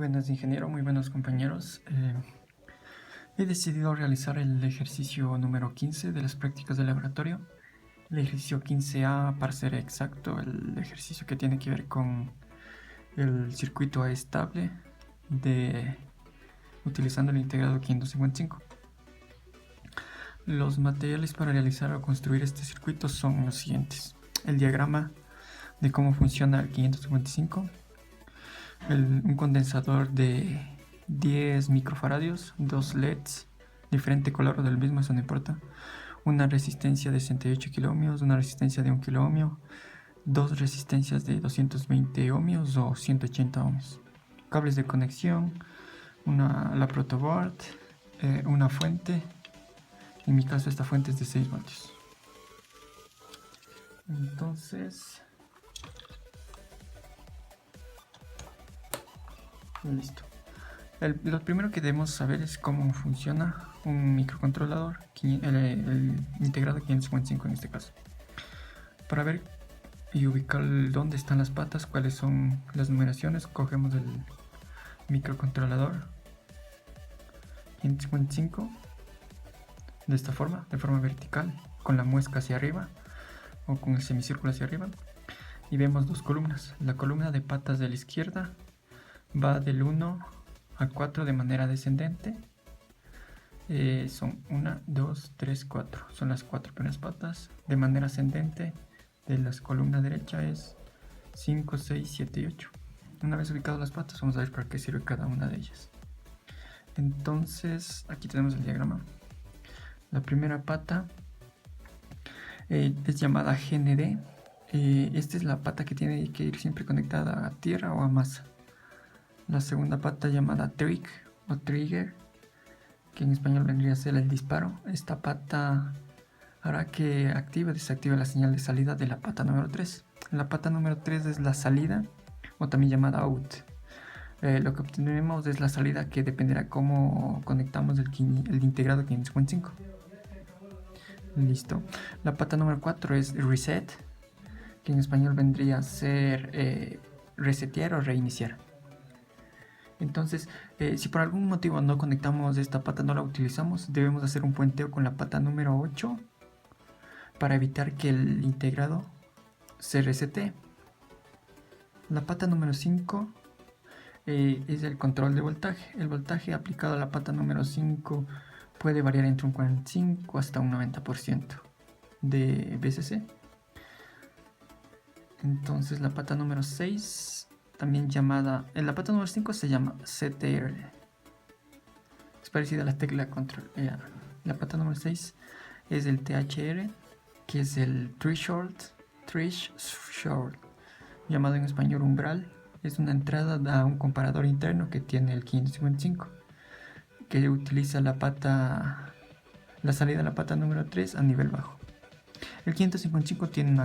buenas, ingeniero, muy buenos compañeros. He decidido realizar el ejercicio número 15 de las prácticas de laboratorio. El ejercicio 15A, para ser exacto, el ejercicio que tiene que ver con el circuito estable utilizando el integrado 555. Los materiales para realizar o construir este circuito son los siguientes: el diagrama de cómo funciona el 555, un condensador de 10 microfaradios, 2 LEDs, diferente color o del mismo, eso no importa, una resistencia de 68 kiloohmios, una resistencia de 1 kiloohmio, 2 resistencias de 220 ohmios o 180 ohmios, cables de conexión, la protoboard, una fuente. En mi caso esta fuente es de 6 voltios. Entonces, listo. Lo primero que debemos saber es cómo funciona un microcontrolador, el integrado 555 en este caso. Para ver y ubicar dónde están las patas, cuáles son las numeraciones, cogemos el microcontrolador 555 de esta forma, de forma vertical, con la muesca hacia arriba o con el semicírculo hacia arriba, y vemos dos columnas. La columna de patas de la izquierda va del 1 a 4 de manera descendente. Son 1, 2, 3, 4. Son las 4 primeras patas. De manera ascendente de la columna derecha es 5, 6, 7 y 8. Una vez ubicadas las patas, vamos a ver para qué sirve cada una de ellas. Entonces, aquí tenemos el diagrama. La primera pata es llamada GND. Esta es la pata que tiene que ir siempre conectada a tierra o a masa. La segunda pata llamada trig o trigger, que en español vendría a ser el disparo. Esta pata hará que active o desactive la señal de salida de la pata número 3. La pata número 3 es la salida, o también llamada out. Lo que obtendremos es la salida, que dependerá cómo conectamos el integrado 555. Listo. La pata número 4 es reset, que en español vendría a ser resetear o reiniciar. Entonces, si por algún motivo no conectamos esta pata, no la utilizamos, debemos hacer un puenteo con la pata número 8 para evitar que el integrado se resete. La pata número 5 es el control de voltaje. El voltaje aplicado a la pata número 5 puede variar entre un 45 hasta un 90% de VCC. Entonces la pata número 6, también llamada, en la pata número 5 se llama CTRL, es parecida a la tecla control. La pata número 6 es el THR, que es el threshold, llamado en español umbral. Es una entrada a un comparador interno que tiene el 555, que utiliza la salida de la pata número 3 a nivel bajo. El 555 tiene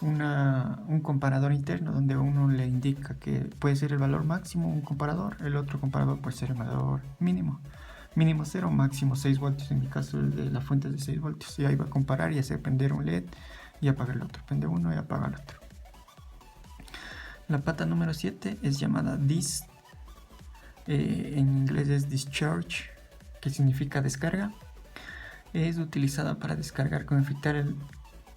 un comparador interno donde uno le indica que puede ser el valor máximo un comparador, el otro comparador puede ser el valor mínimo 0, máximo 6 voltios. En mi caso el de la fuente es de 6 voltios, y ahí va a comparar y hacer prender un LED y apagar el otro, prende uno y apaga el otro. La pata número 7 es llamada dis, en inglés es discharge, que significa descarga. Es utilizada para descargar con efectividad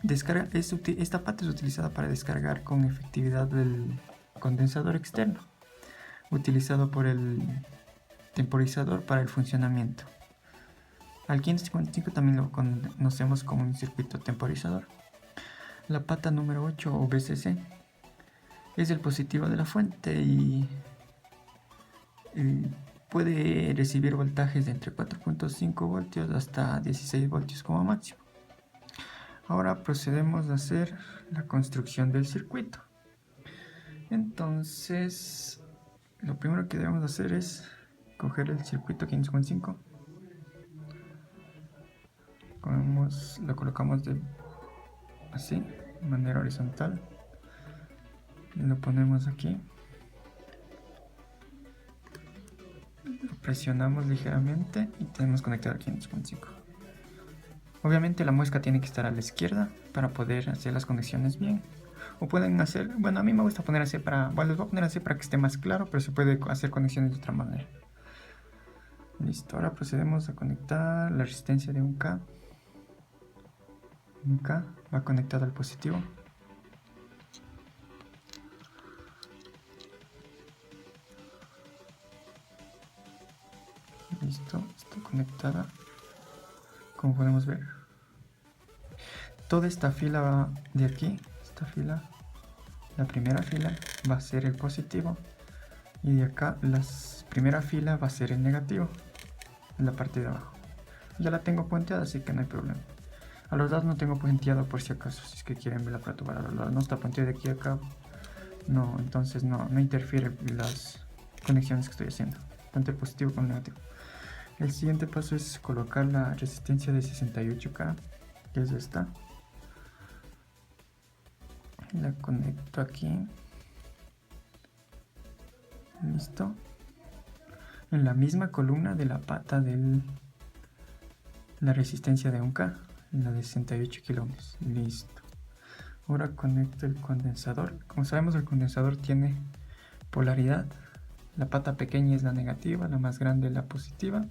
esta pata es utilizada para descargar con efectividad del condensador externo, utilizado por el temporizador para el funcionamiento. Al 555 también lo conocemos como un circuito temporizador. La pata número 8 o VCC es el positivo de la fuente y puede recibir voltajes de entre 4.5 voltios hasta 16 voltios como máximo. Ahora procedemos a hacer la construcción del circuito. Entonces, lo primero que debemos hacer es coger el circuito 555. Lo colocamos así, de manera horizontal. Lo ponemos aquí. Lo presionamos ligeramente y tenemos conectado al 555. Obviamente la muesca tiene que estar a la izquierda para poder hacer las conexiones bien. O pueden hacer, bueno, a mí me gusta poner así para, bueno, les voy a poner así para que esté más claro, pero se puede hacer conexiones de otra manera. Listo, ahora procedemos a conectar la resistencia de un K. Un K va conectado al positivo. Listo, está conectada. Como podemos ver, toda esta fila va de aquí, esta fila, la primera fila va a ser el positivo, y de acá la primera fila va a ser el negativo, en la parte de abajo. Ya la tengo puenteada, así que no hay problema. A los lados no tengo puenteado por si acaso, si es que quieren ver la protobar. A los lados no está puenteado de aquí a acá, no, entonces no interfiere las conexiones que estoy haciendo, tanto el positivo como el negativo. El siguiente paso es colocar la resistencia de 68K, que es esta. La conecto aquí. Listo. En la misma columna de la pata de la resistencia de 1K, en la de 68 kiloohms. Listo. Ahora conecto el condensador. Como sabemos, el condensador tiene polaridad. La pata pequeña es la negativa, la más grande la positiva.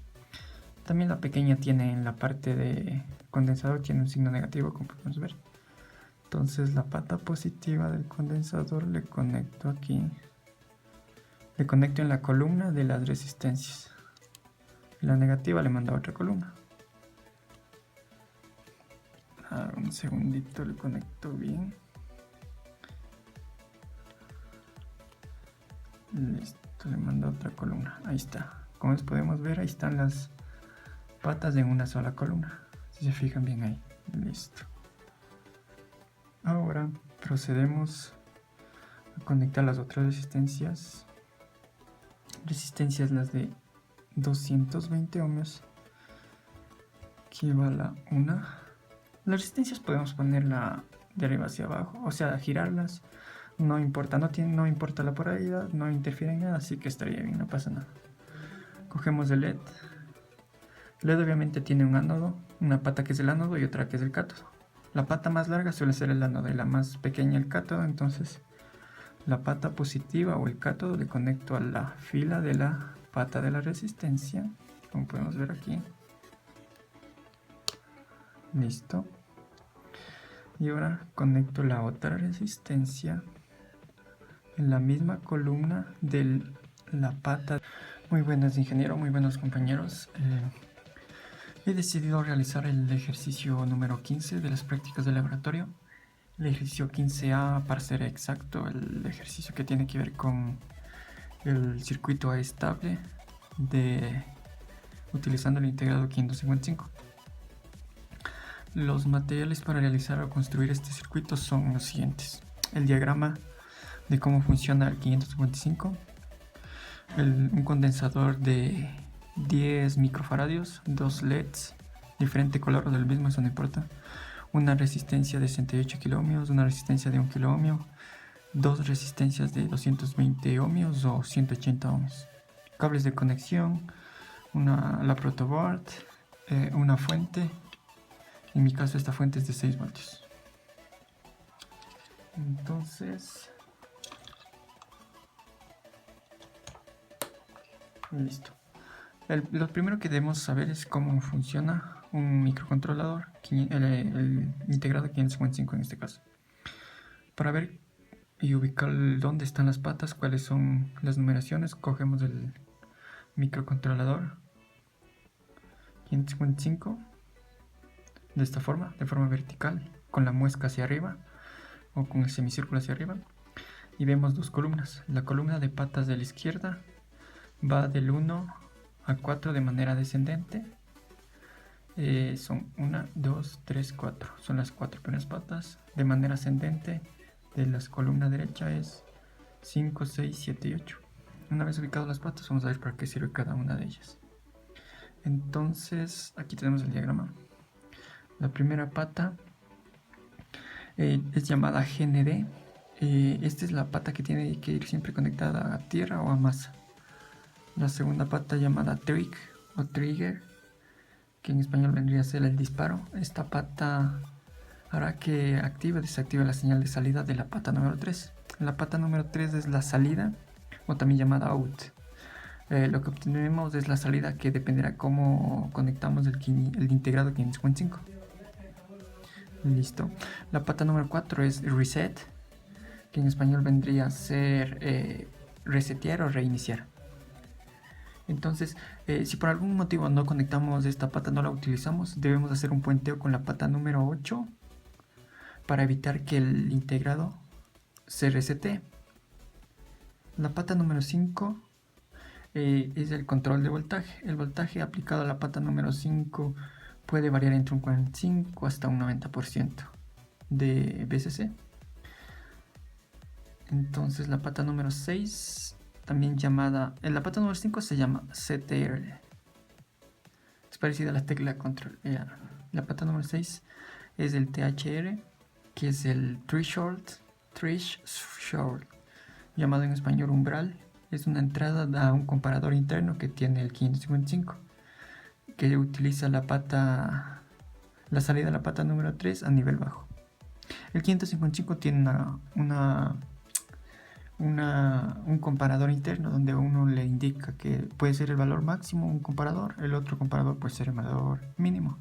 También la pequeña tiene en la parte de condensador tiene un signo negativo, como podemos ver. Entonces la pata positiva del condensador le conecto aquí. Le conecto en la columna de las resistencias. La negativa le mando a otra columna. Un segundito, le conecto bien. Listo, le mando a otra columna. Ahí está. Como podemos ver, ahí están las patas en una sola columna. Si se fijan bien ahí. Listo. Ahora procedemos a conectar las otras resistencias. Resistencias las de 220 ohmios. Aquí va la una. Las resistencias podemos ponerla de arriba hacia abajo, o sea, girarlas. No importa, no importa la polaridad, no interfiere en nada, así que estaría bien, no pasa nada. Cogemos el LED. El LED obviamente tiene un ánodo, una pata que es el ánodo y otra que es el cátodo. La pata más larga suele ser el ánodo y la más pequeña el cátodo, entonces la pata positiva o el cátodo le conecto a la fila de la pata de la resistencia, como podemos ver aquí. Listo. Y ahora conecto la otra resistencia en la misma columna de la pata. Muy buenas, ingeniero, muy buenos compañeros. He decidido realizar el ejercicio número 15 de las prácticas de laboratorio. El ejercicio 15A, para ser exacto, el ejercicio que tiene que ver con el circuito estable utilizando el integrado 555. Los materiales para realizar o construir este circuito son los siguientes: el diagrama de cómo funciona el 555, un condensador de 10 microfaradios, 2 LEDs, diferente color o del mismo, eso no importa, una resistencia de 68 kiloohmios, una resistencia de 1 kiloohmio, 2 resistencias de 220 ohmios o 180 ohmios, cables de conexión, la protoboard, una fuente. En mi caso esta fuente es de 6 voltios. Entonces, listo. Lo primero que debemos saber es cómo funciona un microcontrolador, el integrado 555 en este caso. Para ver y ubicar dónde están las patas, cuáles son las numeraciones, cogemos el microcontrolador 555 de esta forma, de forma vertical, con la muesca hacia arriba o con el semicírculo hacia arriba, y vemos dos columnas. La columna de patas de la izquierda va del 1 a 4 de manera descendente. Son 1, 2, 3, 4. Son las 4 primeras patas. De manera ascendente de la columna derecha es 5, 6, 7 y 8. Una vez ubicadas las patas, vamos a ver para qué sirve cada una de ellas. Entonces, aquí tenemos el diagrama. La primera pata es llamada GND. Esta es la pata que tiene que ir siempre conectada a tierra o a masa. La segunda pata llamada trig o trigger, que en español vendría a ser el disparo. Esta pata hará que active o desactive la señal de salida de la pata número 3. La pata número 3 es la salida, o también llamada out. Lo que obtenemos es la salida, que dependerá cómo conectamos el integrado 555. Listo. La pata número 4 es reset, que en español vendría a ser resetear o reiniciar. Entonces, si por algún motivo no conectamos esta pata, no la utilizamos, debemos hacer un puenteo con la pata número 8 para evitar que el integrado se resete. La pata número 5 es el control de voltaje. El voltaje aplicado a la pata número 5 puede variar entre un 45 hasta un 90% de VCC. Entonces la pata número 6, también llamada, en la pata número 5 se llama CTRL. Es parecida a la tecla control. La pata número 6 es el THR, que es el threshold, llamado en español umbral. Es una entrada a un comparador interno que tiene el 555, que utiliza la salida de la pata número 3 a nivel bajo. El 555 tiene un comparador interno donde uno le indica que puede ser el valor máximo un comparador, el otro comparador puede ser el valor mínimo.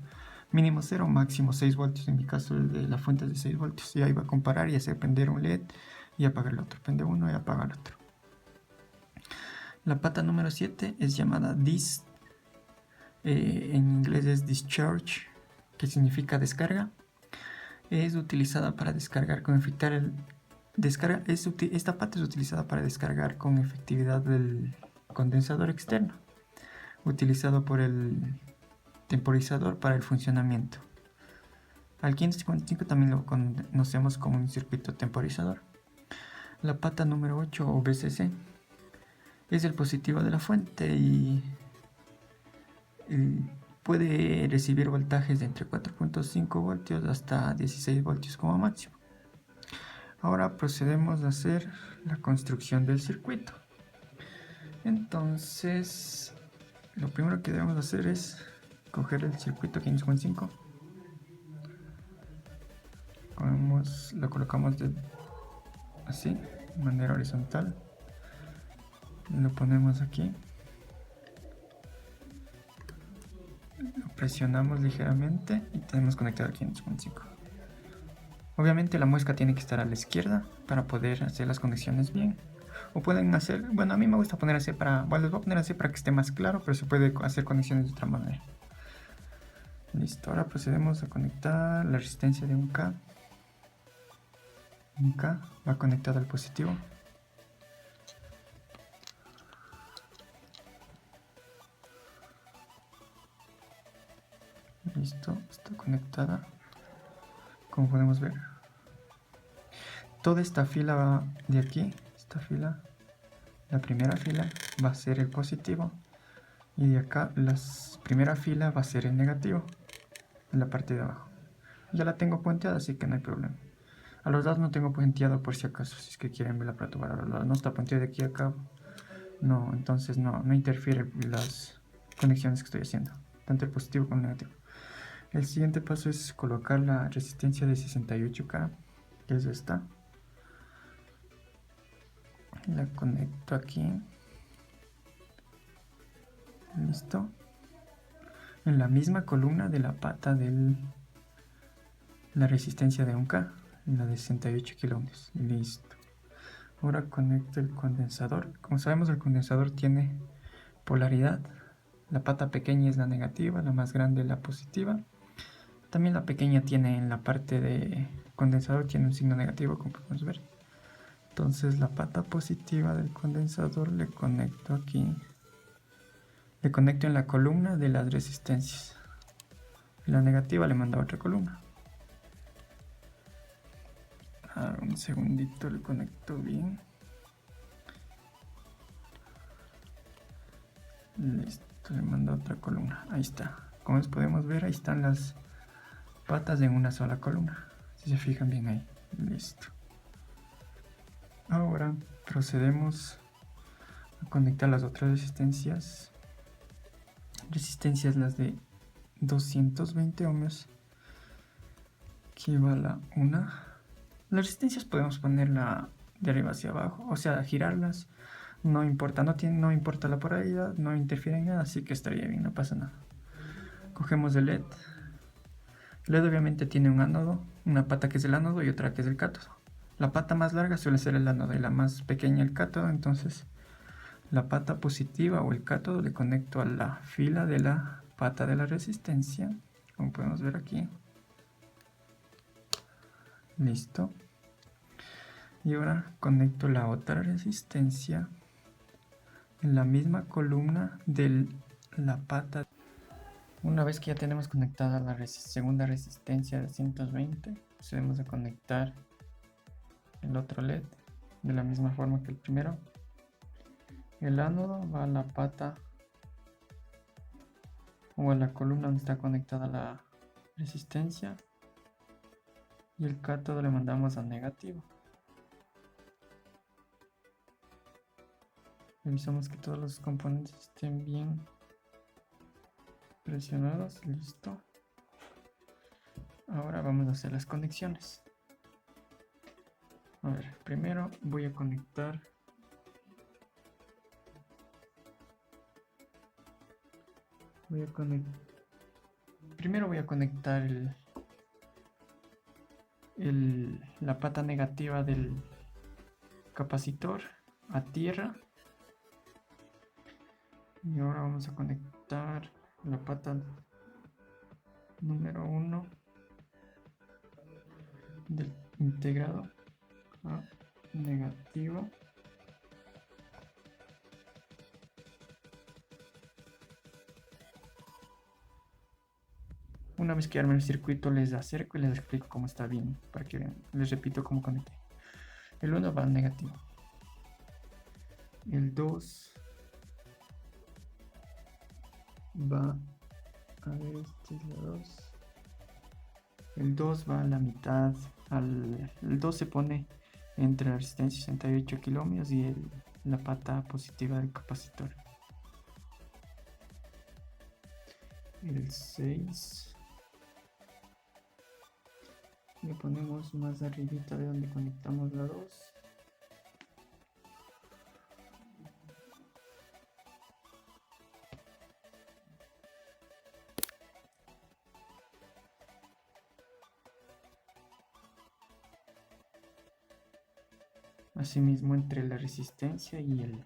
Mínimo 0, máximo 6 voltios, en mi caso el de la fuente es de 6 voltios. Y ahí va a comparar y hacer prender un LED y apagar el otro, prende uno y apaga el otro. La pata número 7 es llamada dis, en inglés es discharge, que significa descarga. Es utilizada para descargar con efectividad esta pata es utilizada para descargar con efectividad del condensador externo, utilizado por el temporizador para el funcionamiento. Al 555 también lo conocemos como un circuito temporizador. La pata número 8 o VCC es el positivo de la fuente y puede recibir voltajes de entre 4.5 voltios hasta 16 voltios como máximo. Ahora procedemos a hacer la construcción del circuito. Entonces, lo primero que debemos hacer es coger el circuito 555. Lo colocamos así, de manera horizontal. Lo ponemos aquí. Lo presionamos ligeramente y tenemos conectado al 555. Obviamente la muesca tiene que estar a la izquierda para poder hacer las conexiones bien. O pueden hacer, bueno, a mí me gusta poner así les voy a poner así para que esté más claro, pero se puede hacer conexiones de otra manera. Listo, ahora procedemos a conectar la resistencia de un K. Un K va conectado al positivo. Listo, está conectada. Como podemos ver, toda esta fila va de aquí, esta fila, la primera fila va a ser el positivo y de acá la primera fila va a ser el negativo en la parte de abajo. Ya la tengo puenteada, así que no hay problema. A los lados no tengo puenteado por si acaso, si es que quieren ver la protobar. A los lados no está puenteado de aquí a acá, no, entonces no interfiere las conexiones que estoy haciendo, tanto el positivo como el negativo. El siguiente paso es colocar la resistencia de 68K, que es esta. La conecto aquí. Listo. En la misma columna de la pata de la resistencia de 1K, la de 68 kiloohms. Listo. Ahora conecto el condensador. Como sabemos, el condensador tiene polaridad. La pata pequeña es la negativa, la más grande la positiva. También la pequeña tiene en la parte de condensador tiene un signo negativo, como podemos ver. Entonces la pata positiva del condensador le conecto aquí. Le conecto en la columna de las resistencias. Y la negativa le mando a otra columna. Ahora un segundito, le conecto bien. Listo, le mando a otra columna. Ahí está. Como podemos ver, ahí están las patas en una sola columna, si se fijan bien ahí. Listo. Ahora procedemos a conectar las otras resistencias las de 220 ohmios Aquí va la 1. Las resistencias podemos ponerla de arriba hacia abajo, o sea, girarlas. No importa, no importa la polaridad, no interfiere en nada, así que estaría bien, no pasa nada. Cogemos el LED. El LED obviamente tiene un ánodo, una pata que es el ánodo y otra que es el cátodo. La pata más larga suele ser el ánodo y la más pequeña el cátodo, entonces la pata positiva o el cátodo le conecto a la fila de la pata de la resistencia, como podemos ver aquí. Listo. Y ahora conecto la otra resistencia en la misma columna de la pata. Una vez que ya tenemos conectada la segunda resistencia de 220, procedemos a conectar el otro LED de la misma forma que el primero. El ánodo va a la pata o a la columna donde está conectada la resistencia y el cátodo le mandamos a negativo. Revisamos que todos los componentes estén bien presionados. Listo. Ahora vamos a hacer las conexiones. A ver, primero voy a conectar primero voy a conectar la pata negativa del capacitor a tierra. Y ahora vamos a conectar la pata número 1 del integrado a negativo. Una vez que arme el circuito les acerco y les explico cómo está bien, para que vean. Les repito cómo conecté. El 1 va al negativo. El 2 va a ver, este es la 2. El 2 va a la mitad. El 2 se pone entre la resistencia 68 kilómetros y la pata positiva del capacitor. El 6 le ponemos más arribita de donde conectamos la 2. Asimismo entre la resistencia y el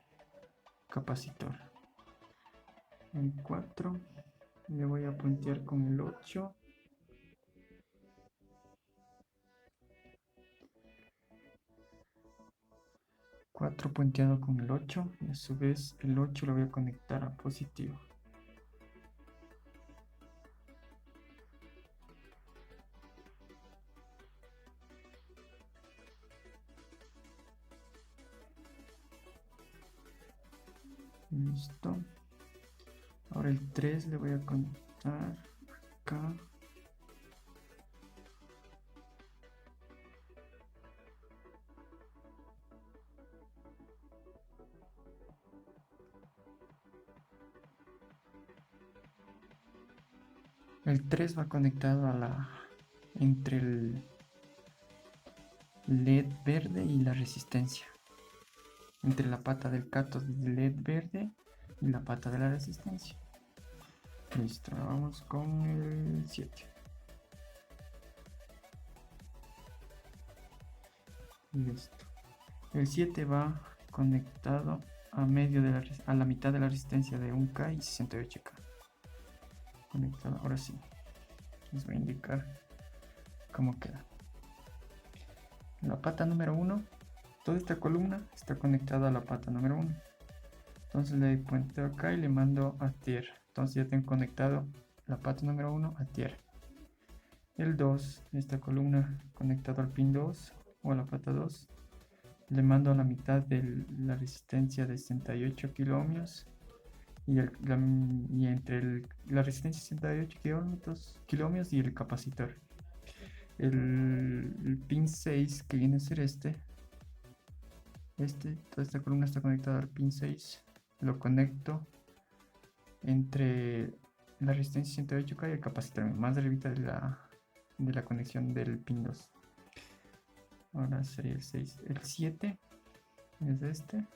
capacitor. El 4 le voy a puntear con el 8. Punteado con el 8 y a su vez el 8 lo voy a conectar a positivo. Listo. Ahora el 3 le voy a conectar acá. El 3 va conectado a entre el LED verde y la resistencia. Entre la pata del cátodo del LED verde y la pata de la resistencia. Listo, vamos con el 7. Listo. El 7 va conectado a la mitad de la resistencia de 1K y 68K. Conectado, ahora sí. Les voy a indicar cómo queda. La pata número 1, toda esta columna está conectada a la pata número 1. Entonces le punteo acá y le mando a tierra. Entonces ya tengo conectado la pata número 1 a tierra. El 2, esta columna conectado al pin 2 o a la pata 2. Le mando a la mitad de la resistencia de 68 kiloohmios y entre la resistencia de 68 kiloohmios y el capacitor. El pin 6, que viene a ser toda esta columna está conectada al pin 6. Lo conecto entre la resistencia 68K y el capacitor más arribita de la conexión del pin 2. Ahora sería el 6. El 7 es este.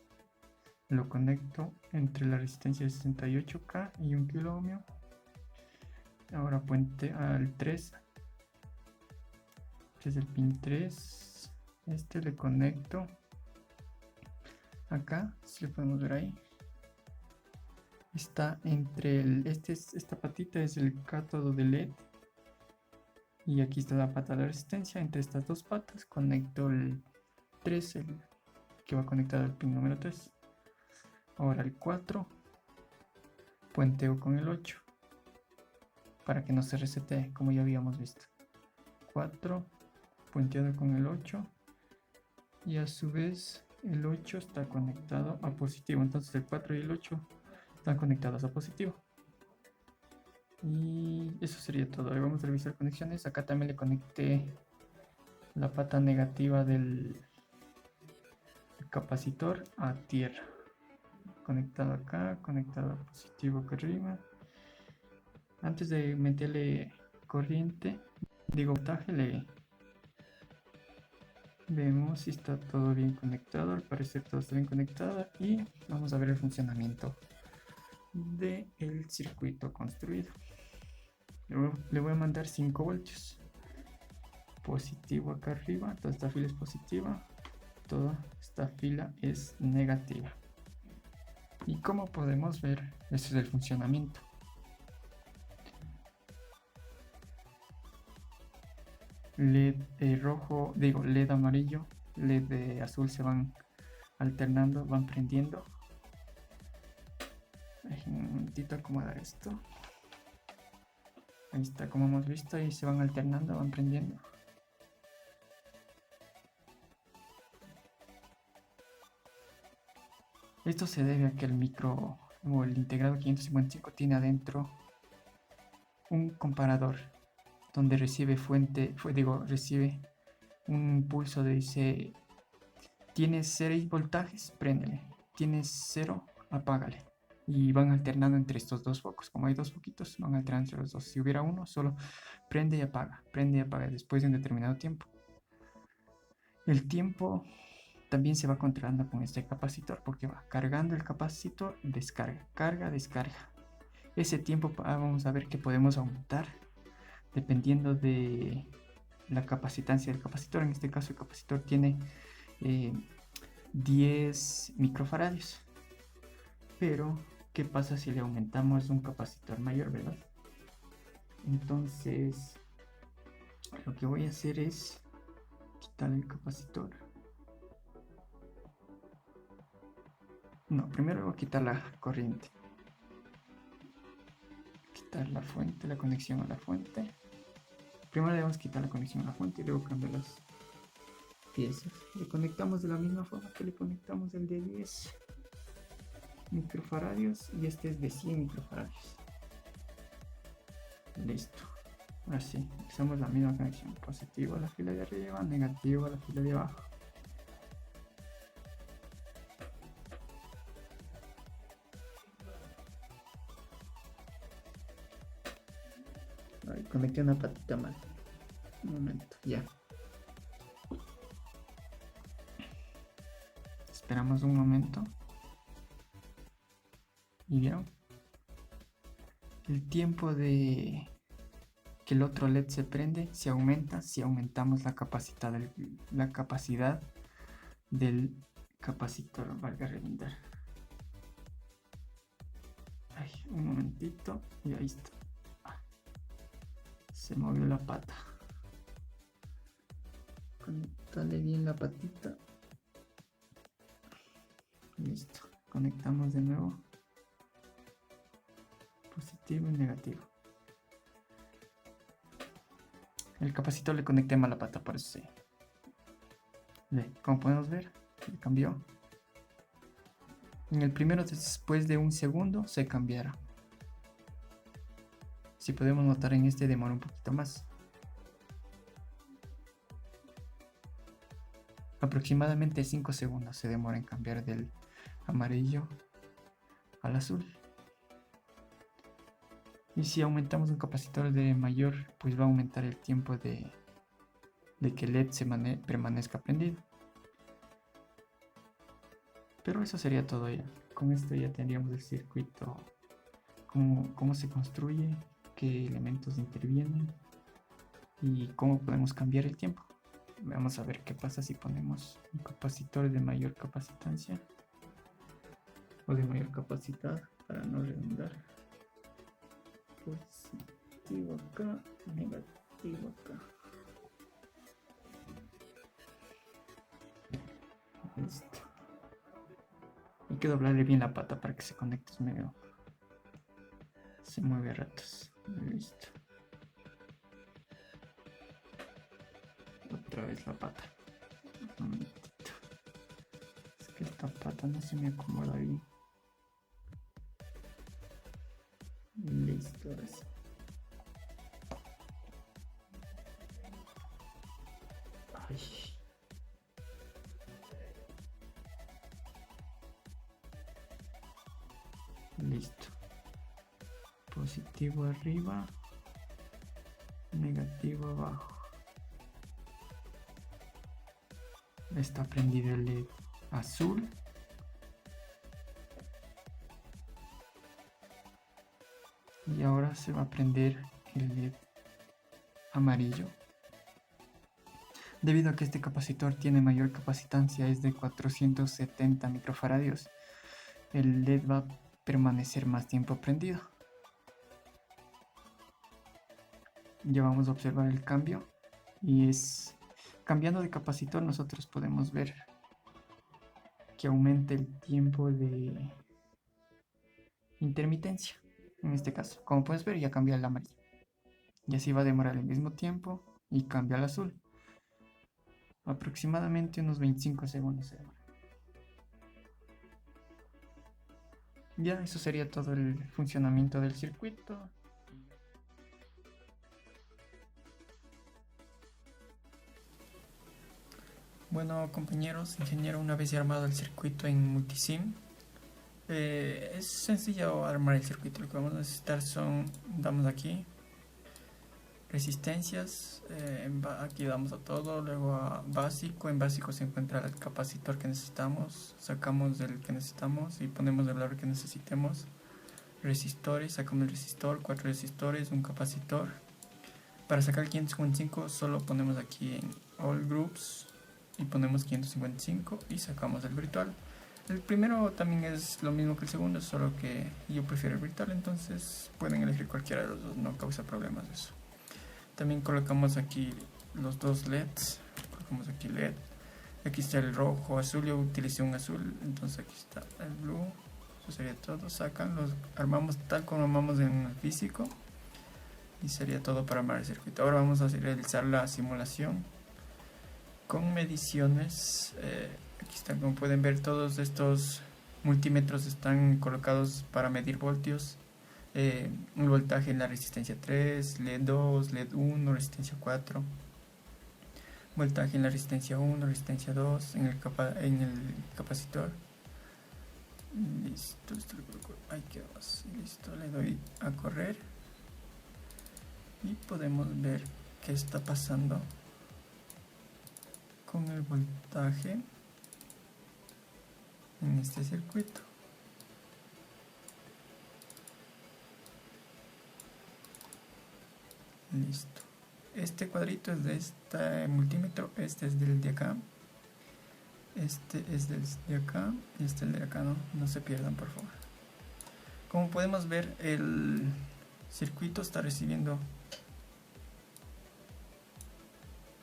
Lo conecto entre la resistencia de 68K y 1 kilo ohmio. Ahora puente al 3. Este es el pin 3. Este le conecto acá, si lo podemos ver ahí. Está entre esta patita es el cátodo de LED. Y aquí está la pata de la resistencia. Entre estas dos patas conecto el 3, el que va conectado al pin número 3. Ahora el 4 puenteo con el 8 para que no se resetee, como ya habíamos visto. 4 puenteado con el 8 y a su vez el 8 está conectado a positivo. Entonces el 4 y el 8 están conectados a positivo. Y eso sería todo. Ahora vamos a revisar conexiones. Acá también le conecté la pata negativa del capacitor a tierra. Conectado acá, conectado a positivo acá arriba. Antes de meterle corriente, digo voltaje, le vemos si está todo bien conectado. Al parecer todo está bien conectado y vamos a ver el funcionamiento del circuito construido. Le voy a mandar 5 voltios. Positivo acá arriba, toda esta fila es positiva, toda esta fila es negativa. Y como podemos ver, este es el funcionamiento. LED rojo, digo LED amarillo, LED azul se van alternando, van prendiendo. Un momentito acomodar esto. Ahí está, como hemos visto, y se van alternando, van prendiendo. Esto se debe a que el micro o el integrado 555 tiene adentro un comparador donde recibe recibe un pulso de dice, tienes 6 voltajes, préndele, tienes 0, apágale. Y van alternando entre estos dos focos. Como hay dos foquitos, van alternando entre los dos. Si hubiera uno, solo prende y apaga después de un determinado tiempo. El tiempo también se va controlando con este capacitor porque va cargando el capacitor, descarga, carga, descarga. Ese tiempo vamos a ver que podemos aumentar dependiendo de la capacitancia del capacitor. En este caso el capacitor tiene 10 microfaradios. Pero, ¿qué pasa si le aumentamos un capacitor mayor, verdad? Entonces, lo que voy a hacer es quitar el capacitor. No, primero voy a quitar la corriente. Quitar la fuente, la conexión a la fuente. Primero debemos quitar la conexión a la fuente y luego cambiar las piezas. Le conectamos de la misma forma que le conectamos el de 10 microfaradios y este es de 100 microfaradios. Listo. Ahora sí, usamos la misma conexión. Positivo a la fila de arriba, negativo a la fila de abajo. Ahí conecté una patita mal. Un momento, ya. Esperamos un momento. ¿Y vieron? El tiempo de que el otro LED se prende se aumenta si aumentamos la capacidad del capacitor, valga redundar. Ay, un momentito y ahí está. Se movió la pata. Conectale bien la patita. Listo. Conectamos de nuevo. Positivo y negativo. El capacitor le conecté mal la pata, por eso sí. Como podemos ver, le cambió. En el primero, después de un segundo, se cambiará. Si podemos notar, en este demora un poquito más. Aproximadamente 5 segundos se demora en cambiar del amarillo al azul. Y si aumentamos un capacitor de mayor, pues va a aumentar el tiempo de que el LED permanezca prendido. Pero eso sería todo ya. Con esto ya tendríamos el circuito, cómo se construye, qué elementos intervienen y cómo podemos cambiar el tiempo. Vamos a ver qué pasa si ponemos un capacitor de mayor capacitancia o de mayor capacidad, para no redundar. Positivo acá, negativo acá. Listo. Hay que doblarle bien la pata para que se conecte, medio se mueve a ratos. Listo. Otra vez la pata. Un momentito. Es que esta pata no se me acomoda bien. Listo, ahora sí. Ay. Listo. Positivo arriba, negativo abajo. Está prendido el LED azul. Y ahora se va a prender el LED amarillo. Debido a que este capacitor tiene mayor capacitancia, es de 470 microfaradios, el LED va a permanecer más tiempo prendido. Ya vamos a observar el cambio, y es cambiando de capacitor nosotros podemos ver que aumenta el tiempo de intermitencia. En este caso, como puedes ver, ya cambia el amarillo, y así va a demorar el mismo tiempo y cambia al azul. Aproximadamente unos 25 segundos se demora. Ya, eso sería todo el funcionamiento del circuito. Bueno, compañeros, ingeniero, una vez ya armado el circuito en Multisim, es sencillo armar el circuito. Lo que vamos a necesitar son, damos aquí, resistencias, aquí damos a todo, luego a básico. En básico se encuentra el capacitor que necesitamos, sacamos del que necesitamos y ponemos el valor que necesitemos. Resistores, sacamos el resistor, 4 resistores, un capacitor. Para sacar el 555 solo ponemos aquí en All Groups y ponemos 555 y sacamos el virtual. El primero también es lo mismo que el segundo, solo que yo prefiero el virtual, entonces pueden elegir cualquiera de los dos, no causa problemas eso. También colocamos aquí los dos LEDs, colocamos aquí LED, aquí está el rojo, azul, yo utilicé un azul, entonces aquí está el blue. Eso sería todo, sacan, los armamos tal como armamos en el físico y sería todo para armar el circuito. Ahora vamos a realizar la simulación con mediciones. Aquí están, como pueden ver, todos estos multímetros están colocados para medir voltios. El voltaje en la resistencia 3, LED 2, LED 1, resistencia 4, voltaje en la resistencia 1, resistencia 2, en el capacitor. Listo, esto lo coloco, ahí quedó así, listo, le doy a correr y podemos ver qué está pasando con el voltaje en este circuito. Listo. Este cuadrito es de este multímetro, este es del de acá, este es del de acá y este es el de acá, no se pierdan por favor. Como podemos ver, el circuito está recibiendo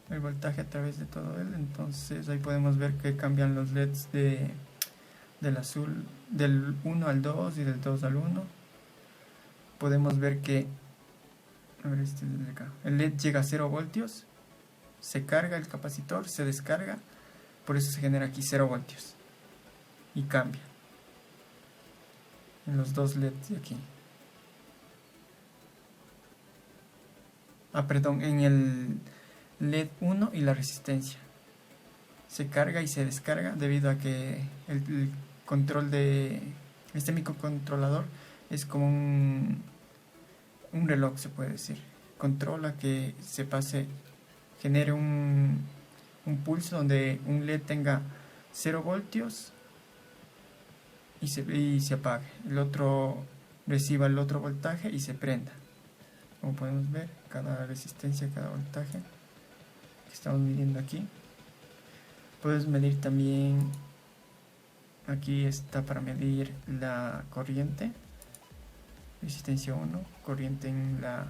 el voltaje a través de todo él, entonces ahí podemos ver que cambian los LEDs del azul, del 1 al 2 y del 2 al 1. Podemos ver que a ver, este es de acá, el LED llega a 0 voltios, se carga el capacitor, se descarga, por eso se genera aquí 0 voltios y cambia en los dos LEDs de aquí. Perdón, en el LED 1 y la resistencia se carga y se descarga debido a que el control de este microcontrolador es como un reloj, se puede decir. Controla que se pase, genere un pulso donde un LED tenga 0 voltios y se apague. El otro reciba el otro voltaje y se prenda. Como podemos ver, cada resistencia, cada voltaje que estamos midiendo aquí. Puedes medir también, aquí está para medir la corriente, resistencia 1, corriente en la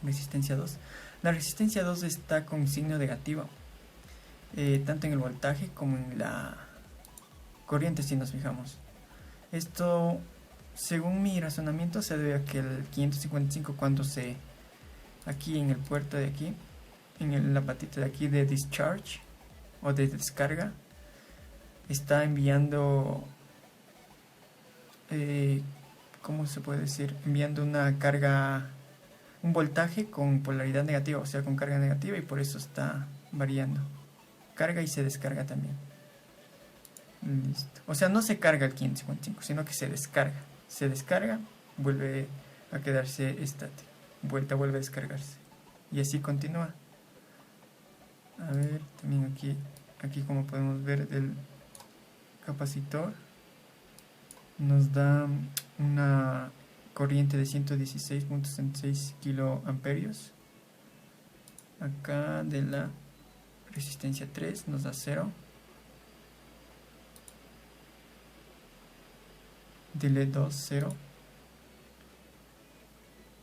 resistencia 2. La resistencia 2 está con signo negativo, tanto en el voltaje como en la corriente, si nos fijamos. Esto, según mi razonamiento, se debe a que el 555, cuando aquí en el puerto de aquí, en la patita de aquí de discharge o de descarga, está enviando, ¿cómo se puede decir? Enviando una carga, un voltaje con polaridad negativa, o sea, con carga negativa, y por eso está variando. Carga y se descarga también. Listo. O sea, no se carga el 555, sino que se descarga. Se descarga, vuelve a quedarse estático. Vuelve a descargarse. Y así continúa. A ver, también aquí como podemos ver, el capacitor nos da una corriente de 116.66 kiloamperios. Acá de la resistencia 3 nos da 0. De LED 2, 0.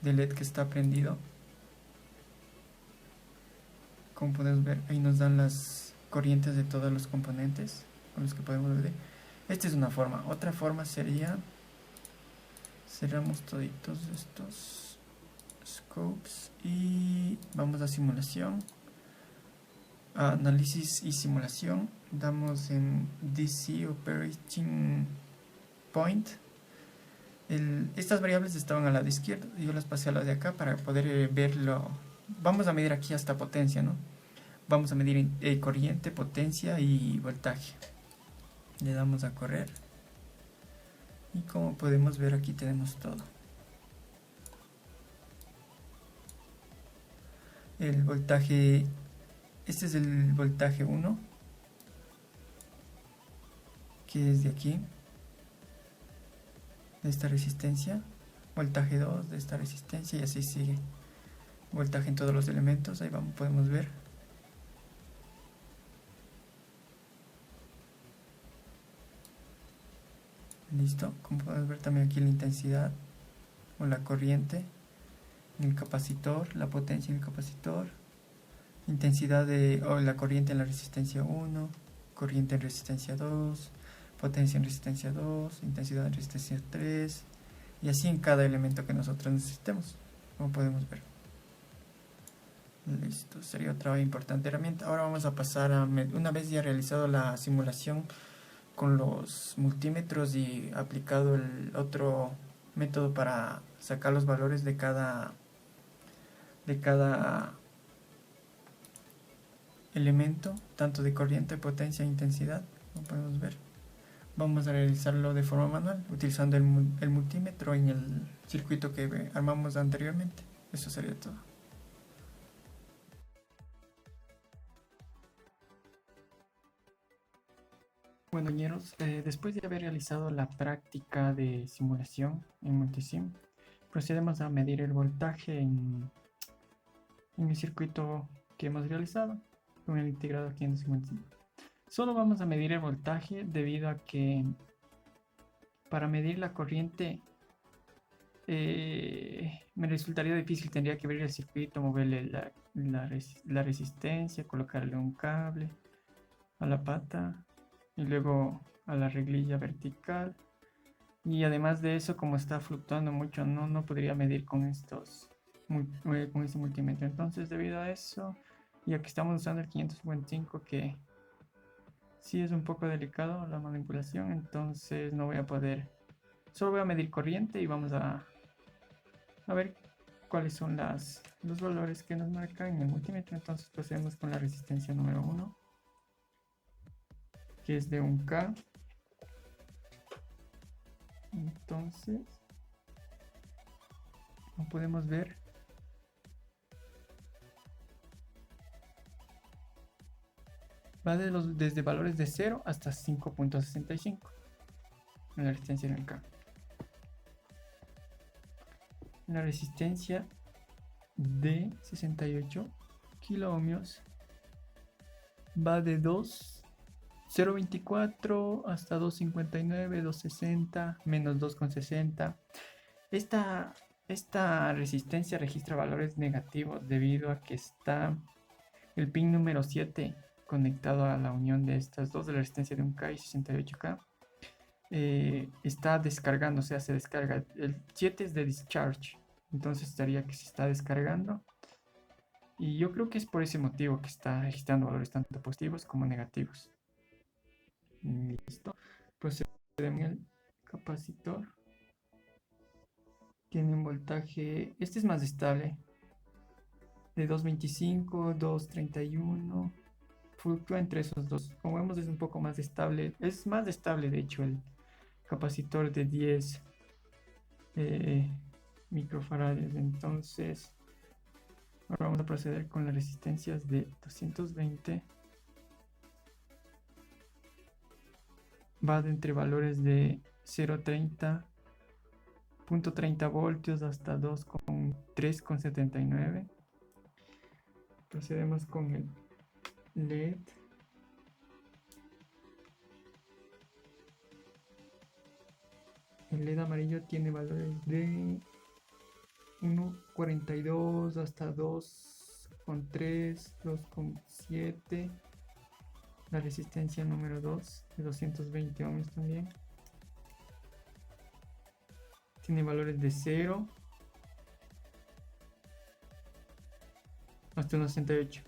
De LED que está prendido. Como podemos ver, ahí nos dan las corrientes de todos los componentes con los que podemos ver. Esta es una forma. Otra forma sería, cerramos toditos estos scopes y vamos a simulación, análisis y simulación. Damos en DC Operating Point. Estas variables estaban al lado izquierdo, yo las pasé a la de acá para poder verlo. Vamos a medir aquí hasta potencia, ¿no? Vamos a medir corriente, potencia y voltaje. Le damos a correr. Y como podemos ver, aquí tenemos todo. El voltaje, este es el voltaje 1, que es de aquí, de esta resistencia. Voltaje 2 de esta resistencia, y así sigue. Voltaje en todos los elementos, ahí podemos ver. Listo, como podemos ver también aquí la intensidad o la corriente en el capacitor, la potencia en el capacitor, intensidad o la corriente en la resistencia 1, corriente en resistencia 2, potencia en resistencia 2, intensidad en resistencia 3, y así en cada elemento que nosotros necesitemos, como podemos ver. Listo, sería otra importante herramienta. Ahora vamos a pasar a, una vez ya realizado la simulación con los multímetros y aplicado el otro método para sacar los valores de cada elemento, tanto de corriente, potencia e intensidad, como podemos ver. Vamos a realizarlo de forma manual, utilizando el multímetro en el circuito que armamos anteriormente. Eso sería todo. Bueno, compañeros, después de haber realizado la práctica de simulación en Multisim, procedemos a medir el voltaje en el circuito que hemos realizado con el integrador 555. Solo vamos a medir el voltaje debido a que para medir la corriente me resultaría difícil. Tendría que abrir el circuito, moverle la resistencia, colocarle un cable a la pata y luego a la reglilla vertical, y además de eso, como está fluctuando mucho, no podría medir con este multímetro. Entonces, debido a eso, y aquí estamos usando el 555, que sí es un poco delicado la manipulación, entonces no voy a poder, solo voy a medir corriente y vamos a ver cuáles son los valores que nos marcan en el multímetro. Entonces procedemos con la resistencia número 1, que es de 1K. Entonces como podemos ver, va desde valores de 0 hasta 5.65 en la resistencia en el cambio. La resistencia de 68 kilo ohmios va de 0.24 hasta 2.59, 2.60, menos 2.60. Esta resistencia registra valores negativos debido a que está el pin número 7 conectado a la unión de estas dos, de la resistencia de 1K y 68K. Está descargando, o sea, se descarga. El 7 es de discharge, entonces estaría que se está descargando. Y yo creo que es por ese motivo que está registrando valores tanto positivos como negativos. Listo. Procedemos al capacitor. Tiene un voltaje, este es más estable, de 2.25, 2.31. Fluctúa entre esos dos. Como vemos, es un poco más estable. Es más estable, de hecho, el capacitor de 10 microfarads. Entonces, ahora vamos a proceder con las resistencias de 220. Va de entre valores de 0.30, 0.30 voltios hasta 3.79. Procedemos con el LED. El LED amarillo tiene valores de 1.42 hasta 2.3, 2.7. La resistencia número 2 de 220 ohms también. Tiene valores de 0 hasta 1.68.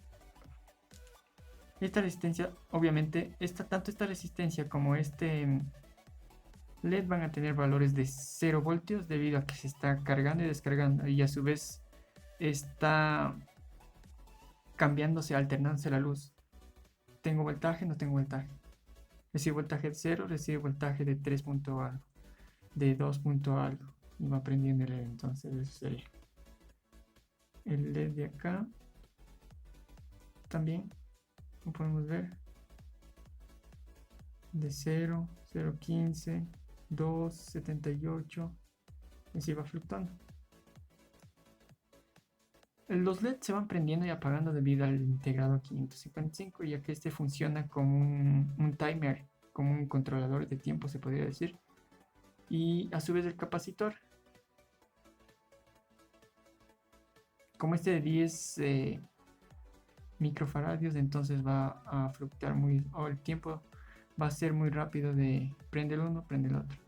Esta resistencia, obviamente, tanto esta resistencia como este LED van a tener valores de 0 voltios debido a que se está cargando y descargando, y a su vez está cambiándose, alternándose la luz. Tengo voltaje, no tengo voltaje. Recibe voltaje de 0, recibe voltaje de 3 punto algo, de 2 punto algo, y va prendiendo el LED. Entonces eso sería el LED de acá. También, como podemos ver, de 0, 0.15, 2.78, y así va fluctuando. Los LED se van prendiendo y apagando debido al integrado 555, ya que este funciona como un timer, como un controlador de tiempo, se podría decir. Y a su vez el capacitor, como este de 10 microfaradios, entonces va a fluctuar el tiempo va a ser muy rápido, de prende el uno, prende el otro,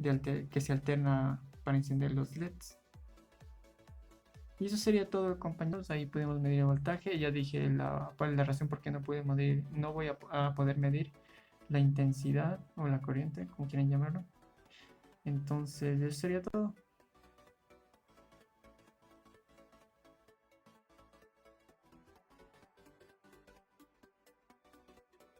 que se alterna para encender los LEDs. Y eso sería todo, compañeros. Ahí podemos medir el voltaje. Ya dije la razón por qué no voy a poder medir la intensidad o la corriente, como quieran llamarlo. Entonces eso sería todo.